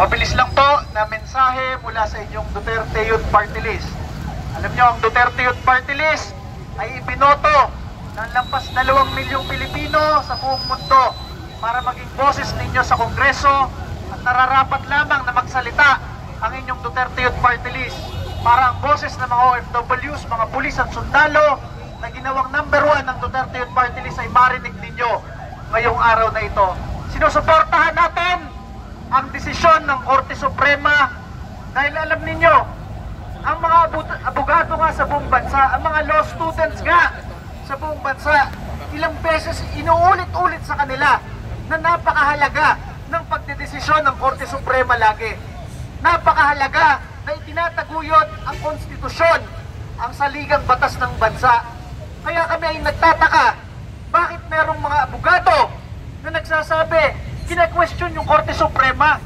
Mabilis lang po na mensahe mula sa inyong Duterte Youth Party List. Alam nyo, ang Duterte Youth Party List ay ibinoto ng lampas 2 milyong Pilipino sa buong mundo para maging boses ninyo sa Kongreso at nararapat lamang na magsalita ang inyong Duterte Youth Party List para ang boses ng mga OFWs, mga pulis at sundalo na ginawang number 1 ng Duterte Youth Party List ay marinig ninyo ngayong araw na ito. Sinusuportahan natin ang desisyon ng Korte Suprema dahil alam ninyo, ang mga abogado nga sa buong bansa, ang mga law students nga sa buong bansa, ilang beses inuulit-ulit sa kanila na napakahalaga ng pagdedesisyon ng Korte Suprema lagi. Napakahalaga na itinataguyod ang konstitusyon, ang saligang batas ng bansa. Kaya kami ay nagtataka, bakit merong mga abogado na nagsasabi, kina-question yung Korte Suprema.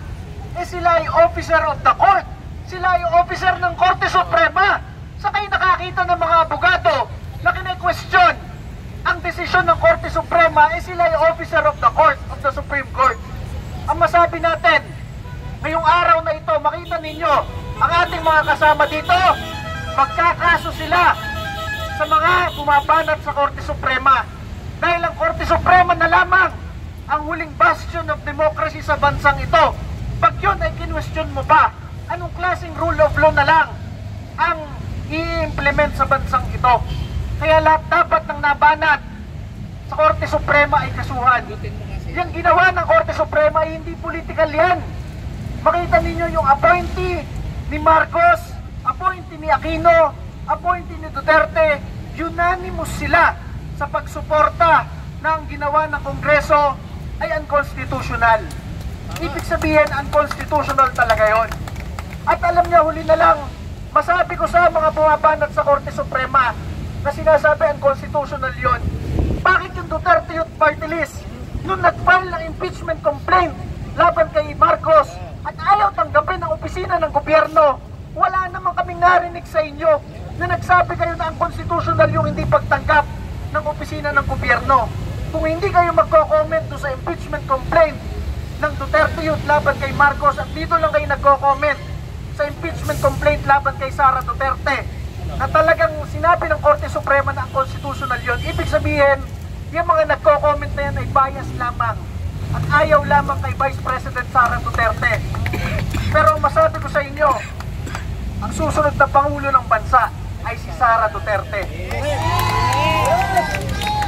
Eh sila ay officer of the court. Sila ay officer ng Korte Suprema. Sa kayo nakakita ng mga abogado na kina-question ang desisyon ng Korte Suprema, eh sila ay officer of the court, of the Supreme Court. Ang masabi natin, ngayong araw na ito, makita ninyo, ang ating mga kasama dito, magkakaso sila sa mga bumabanat sa Korte Suprema. Dahil ang Korte Suprema na lamang ang huling bastion of democracy sa bansang ito. Pag yun ay kinwestiyon mo pa, anong klaseng rule of law na lang ang i-implement sa bansang ito? Kaya lahat dapat ng nabanat sa Korte Suprema ay kasuhan. Yung ginawa ng Korte Suprema ay hindi political yan. Makita ninyo yung appointee ni Marcos, appointee ni Aquino, appointee ni Duterte, unanimous sila sa pagsuporta na ang ginawa ng Kongreso ay unconstitutional. Ibig sabihin, unconstitutional talaga yon. At alam niya, huli na lang, masabi ko sa mga bumabanat sa Korte Suprema na sinasabi unconstitutional yon. Bakit yung Duterte Youth Party List, nung nag-file ng impeachment complaint laban kay Marcos at ayaw tanggapin ang opisina ng gobyerno, wala naman kaming narinig sa inyo na nagsabi kayo na unconstitutional yung hindi pagtanggap ng opisina ng gobyerno. Kung hindi kayo magko-comment sa impeachment complaint ng Duterte Youth laban kay Marcos at dito lang kayo nagko-comment sa impeachment complaint laban kay Sara Duterte na talagang sinabi ng Korte Suprema na ang constitutional yon, ibig sabihin, yung mga nagko-comment na yan ay bias lamang at ayaw lamang kay Vice President Sara Duterte. Pero masabi ko sa inyo, ang susunod na Pangulo ng bansa ay si Sara Duterte.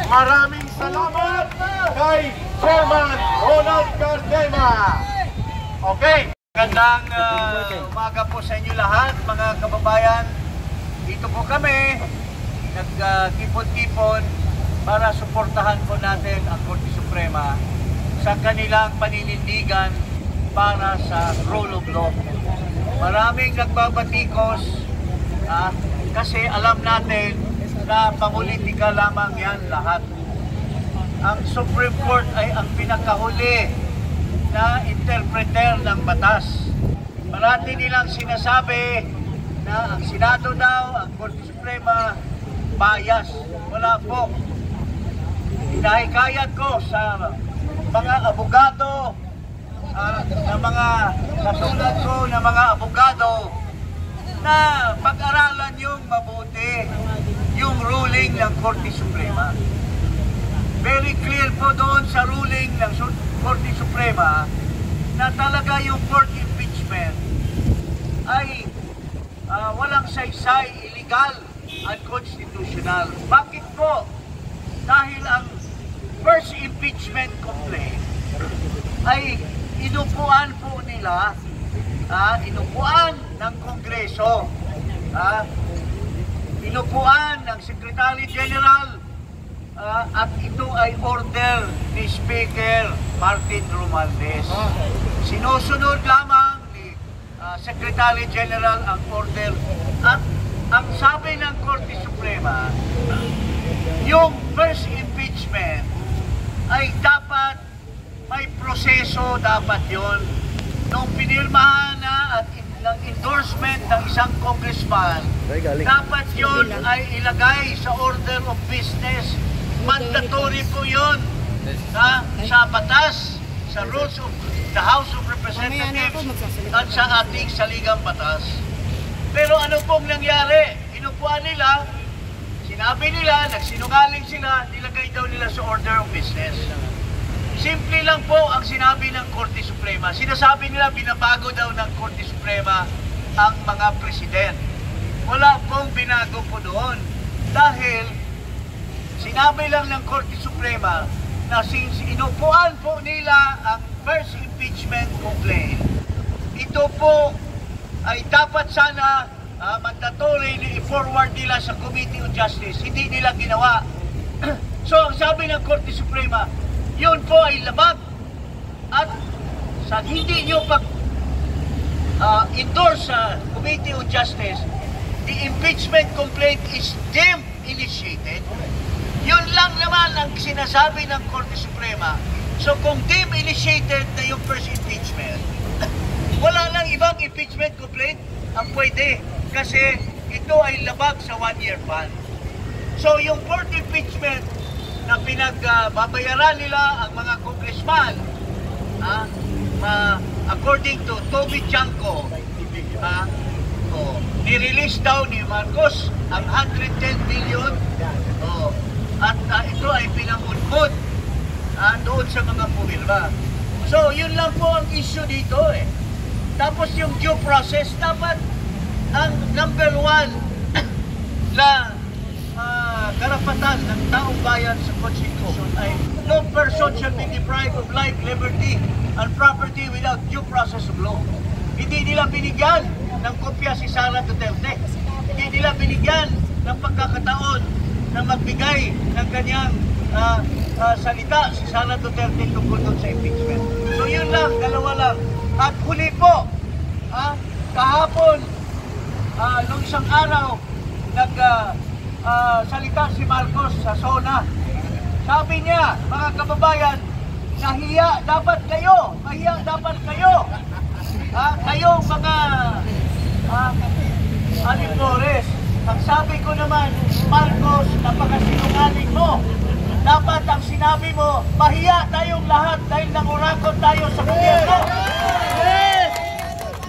Maraming salamat kay Chairman Ronald Cardema. Okay. Magandang umaga po sa inyo lahat, mga kababayan. Dito po kami, nagkipon-kipon para suportahan po natin ang Korte Suprema sa kanilang paninindigan para sa rule of law. Maraming nagbabatikos kasi alam natin na pamulitika lamang yan lahat. Ang Supreme Court ay ang pinakahuli na interpreter ng batas. Parati nilang sinasabi na ang Senado daw, ang Korte Suprema, bias. Wala po. Hinahikayat ko sa mga abogado, na mga katulad ko na mga abogado, na pag-aralan yung mabuti yung ruling ng Korte Suprema. Very clear po doon sa ruling ng Korte Suprema na talaga yung court impeachment ay walang saysay, illegal, unconstitutional. Bakit po? Dahil ang first impeachment complaint ay inupuan po nila, inupuan ng Kongreso, inupuan ng Secretary General, at ito ay order ni Speaker Martin Romualdez. Sinusunod lamang ni Secretary General ang order at ang sabi ng Korte Suprema, yung first impeachment ay dapat may proseso, dapat yon. Nung pinirmahan na at ng endorsement ng isang congressman, dapat yon ay ilagay sa order of business. Mandatory po yun sa batas, sa rules of the House of Representatives at sa ating saligang batas. Pero ano pong nangyari? Inupuan nila, sinabi nila, nagsinungaling sila, nilagay daw nila sa order of business. Simple lang po ang sinabi ng Korte Suprema. Sinasabi nila binabago daw ng Korte Suprema ang mga president. Wala pong binago po doon. Dahil sinabi lang ng Korte Suprema na since inupuan po nila ang first impeachment complaint, ito po ay dapat sana mandatory na i-forward nila sa Committee on Justice. Hindi nila ginawa. So ang sabi ng Korte Suprema, yun po ay labag. At sa hindi nyo endorse sa Committee on Justice, the impeachment complaint is deemed initiated. Yun lang naman ang sinasabi ng Korte Suprema. So kung deemed initiated na yung first impeachment, wala lang ibang impeachment complaint ang pwede kasi ito ay labag sa 1-year ban. So yung fourth impeachment na pinagbabayaran nila ang mga congressman, according to Toby Chanko, nirelease daw ni Marcos ang 110 billion at ito ay pinamudmud doon sa mga pumirma. So yun lang po ang issue dito eh. Tapos yung due process, dapat ang number one na karapatan ng taong bayan sa Constitution ay no person shall be deprived of life, liberty, and property without due process of law. Hindi nila binigyan ng kopya si Sara Duterte. Hindi nila binigyan ng pagkakataon na magbigay ng kanyang salita si Sara Duterte tungkol doon sa impeachment. So yun lang, dalawa lang. At huli po, kahapon, nung isang araw, salita si Marcos sa SONA. Sabi niya, mga kababayan, nahiya dapat kayo, mahiya dapat kayo. Kayong mga alipores. Ang sabi ko naman, Marcos, napakasinungaling mo. Dapat ang sinabi mo, mahiya tayong lahat dahil nangurakot tayo sa gobyerno.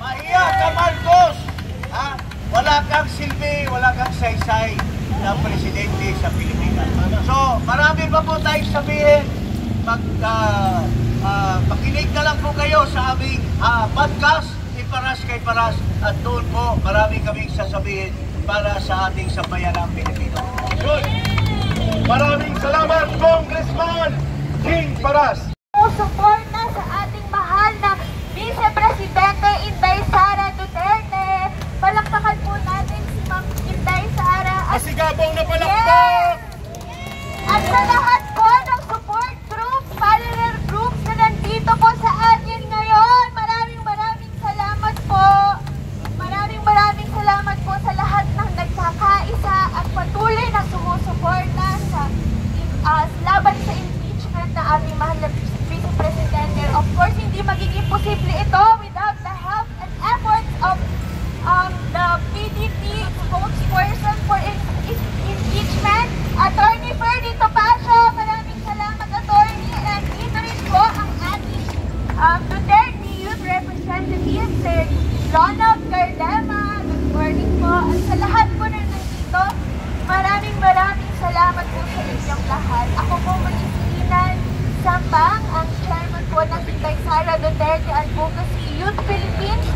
Mahiya ka, Marcos. Wala kang silbi, wala kang saysay na presidente sa Pilipinas. So, marami pa po tayong sabihin. Makinig na lang po kayo sa aming podcast, Iparas kay Paras, at doon po marami kaming sasabihin para sa ating sambayanang Pilipino. Good. Maraming salamat, Congressman King Paras. Suporta sa ating mahal na Vice Presidente Inday Sara Duterte. Palakpakan po natin si Ma'am Inday Sara. Masigabong na palakpak! At sa lahat po ng support groups, follower groups na nandito po sa atin ngayon, maraming salamat po. Maraming salamat po sa lahat ng nagkakaisa at patuloy na sumusuporta sa laban sa impeachment na ating mahal na Vice Presidente. Of course, hindi magiging posible ito without the help and efforts of the PDP spokesperson for impeachment, Attorney Ferdy Topacio. Maraming salamat, Attorney. And dito rin po ang ating Duterte Youth Representative, Sir Ronald Cardema. Good morning po. At sa lahat po na nandito, maraming salamat po sa inyong lahat. Ako po Manisinan Sambang, ang chairman po ng Inday Sara Duterte Advocacy Youth Philippines.